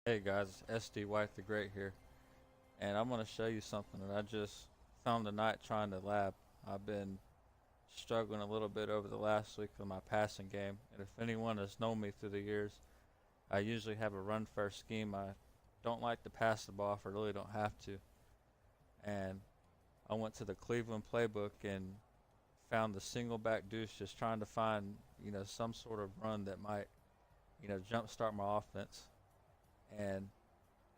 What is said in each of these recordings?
Hey guys, SD White the Great here, and I'm going to show you something that I just found tonight trying to lab. I've been struggling a little bit over the last week with my passing game, and if anyone has known me through the years, I usually have a run first scheme. I don't like to pass the ball if I really don't have to, and I went to the Cleveland playbook and found the single back deuce, just trying to find some sort of run that might jumpstart my offense, and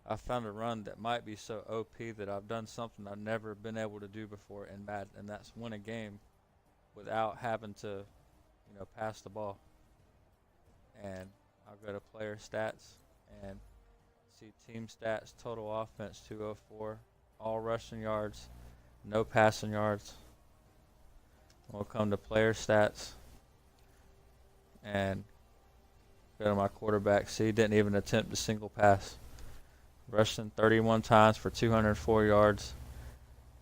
I found a run that might be so OP that I've done something I've never been able to do before in Madden, and that's win a game without having to, pass the ball. And I'll go to player stats and see team stats, total offense 204, all rushing yards, no passing yards. We'll come to player stats and go to my quarterback. See, didn't even attempt a single pass. Rushing 31 times for 204 yards,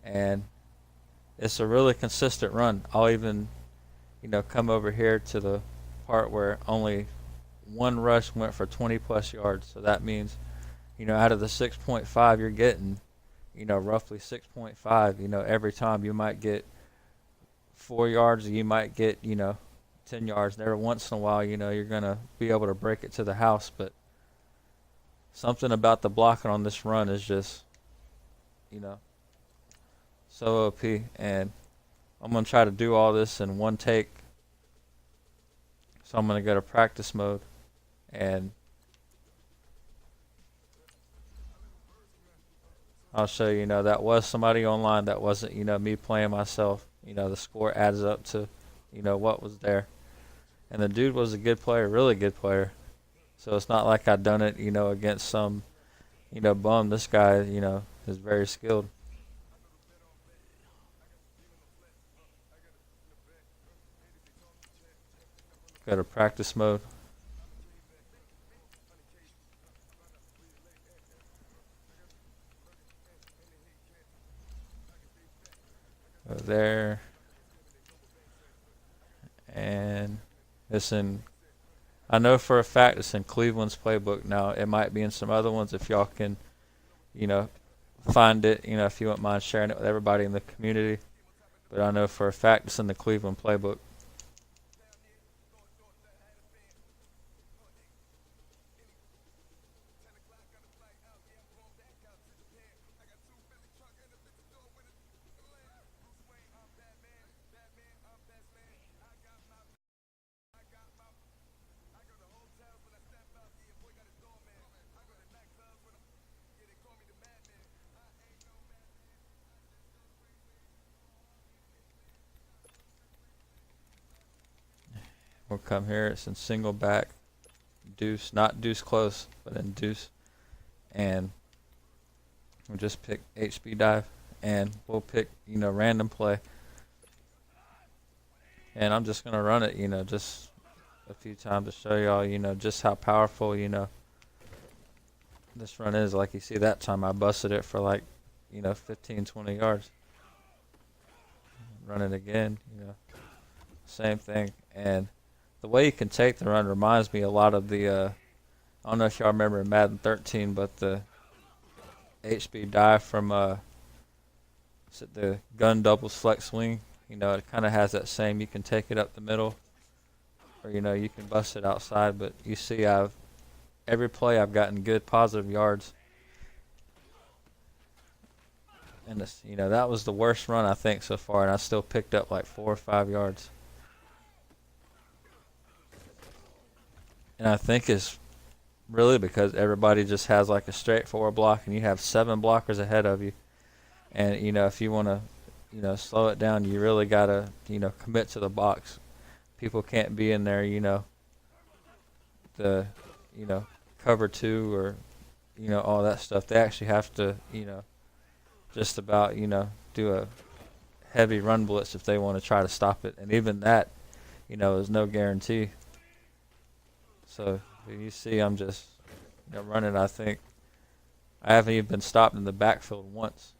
and it's a really consistent run. I'll even, come over here to the part where only one rush went for 20 plus yards. So that means, out of the 6.5 you're getting, roughly 6.5, every time you might get 4 yards, you might get, 10 yards. And every once in a while, you're going to be able to break it to the house, but something about the blocking on this run is just, you know, so OP. And I'm going to try to do all this in one take. So I'm going to go to practice mode. And I'll show you, that was somebody online. That wasn't, me playing myself. The score adds up to, what was there. And the dude was a good player, really good player. So it's not like I'd done it, against some, bum. This guy, is very skilled. Go to practice mode. Go there. And it's in, I know for a fact it's in Cleveland's playbook now. It might be in some other ones if y'all can, you know, find it, if you wouldn't mind sharing it with everybody in the community. But I know for a fact it's in the Cleveland playbook. We'll come here. It's in single back, deuce, not deuce close, but in deuce. And we'll just pick HB dive. And we'll pick, random play. And I'm just going to run it, just a few times to show y'all, just how powerful, this run is. Like you see that time I busted it for like, 15, 20 yards. Run it again, same thing. And the way you can take the run reminds me a lot of the, I don't know if y'all remember Madden 13, but the HB dive from the gun doubles flex swing. It kind of has that same. You can take it up the middle, or you can bust it outside. But you see, every play I've gotten good positive yards, and it's, that was the worst run I think so far, and I still picked up like 4 or 5 yards. And I think it's really because everybody just has like a straightforward block, and you have 7 blockers ahead of you. And if you want to, slow it down, you really gotta, commit to the box. People can't be in there, the, you know, cover 2 or, all that stuff. They actually have to, just about, do a heavy run blitz if they want to try to stop it. And even that, is no guarantee. So you see, I'm just, running. I think I haven't even been stopped in the backfield once.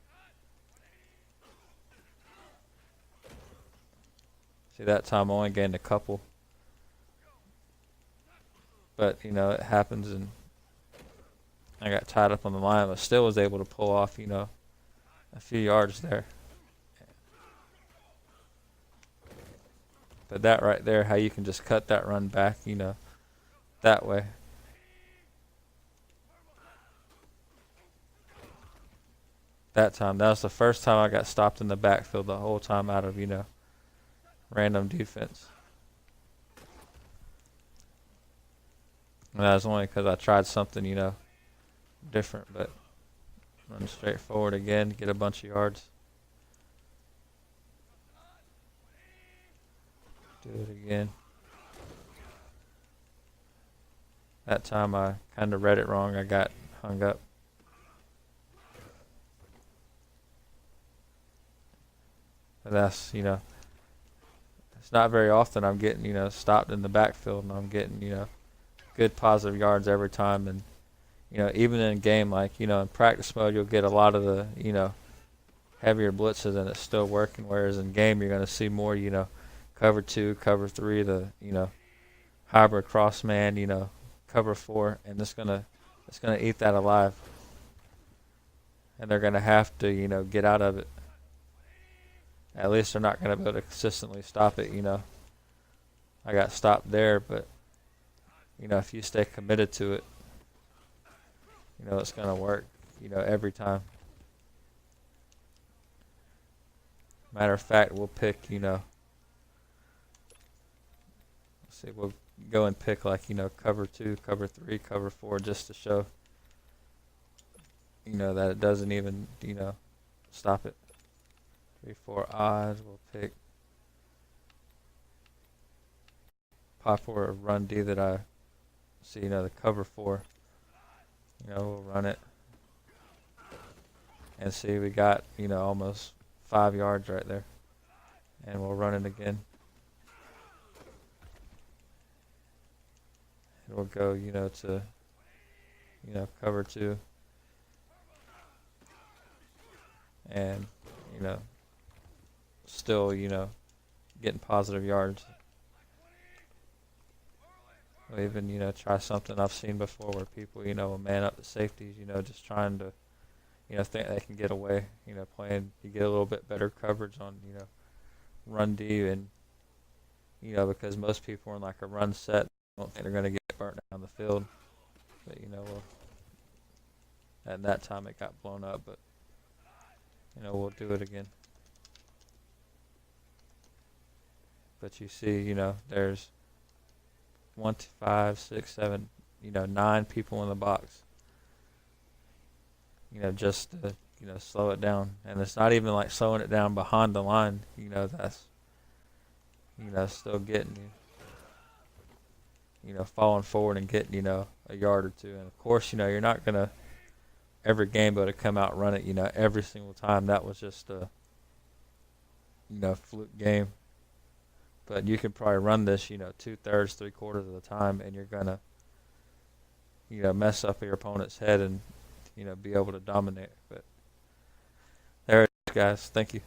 See, that time I only gained a couple. But, it happens, and I got tied up on the line, but still was able to pull off, you know, a few yards there. But that right there, how you can just cut that run back, you know, that way. That time, that was the first time I got stopped in the backfield the whole time out of, you know, random defense. And that was only because I tried something, you know, different, but run straight forward again, get a bunch of yards. Do it again. That time I kind of read it wrong. I got hung up. But that's, you know, it's not very often I'm getting, you know, stopped in the backfield and I'm getting, you know, good positive yards every time. And, you know, even in a game, like, you know, in practice mode, you'll get a lot of the, you know, heavier blitzes and it's still working. Whereas in game, you're going to see more, you know, cover 2, cover 3, the, you know, hybrid cross man, you know, cover 4, and it's gonna eat that alive. And they're gonna have to, you know, get out of it. At least they're not gonna be able to consistently stop it, you know. I got stopped there, but you know, if you stay committed to it, you know, it's gonna work, you know, every time. Matter of fact, we'll pick, you know, let's see, we'll go and pick like, you know, cover 2, cover 3, cover 4, just to show, you know, that it doesn't even, you know, stop it. 3, 4 odds, we'll pick pop or a run D that I see, you know, the cover 4. You know, we'll run it. And see, we got, you know, almost 5 yards right there. And we'll run it again. And we'll go, you know, to, you know, cover 2. And, you know, still, you know, getting positive yards. We'll even, you know, try something I've seen before where people, you know, will man up the safeties, you know, just trying to, you know, think they can get away, you know, playing, you get a little bit better coverage on, you know, run D and, you know, because most people are in like a run set, don't think they're going to get burnt down the field. But, you know, at that time it got blown up, but, you know, we'll do it again. But you see, you know, there's 1, 2, 5, 6, 7, you know, 9 people in the box. You know, just to, you know, slow it down. And it's not even like slowing it down behind the line. You know, that's, you know, still getting you know, falling forward and getting, you know, a yard or 2. And of course, you know, you're not going to every game be able to come out and run it, you know, every single time. That was just a, you know, fluke game. But you can probably run this, you know, 2/3, 3/4 of the time, and you're going to, you know, mess up your opponent's head and, you know, be able to dominate. But there it is, guys. Thank you.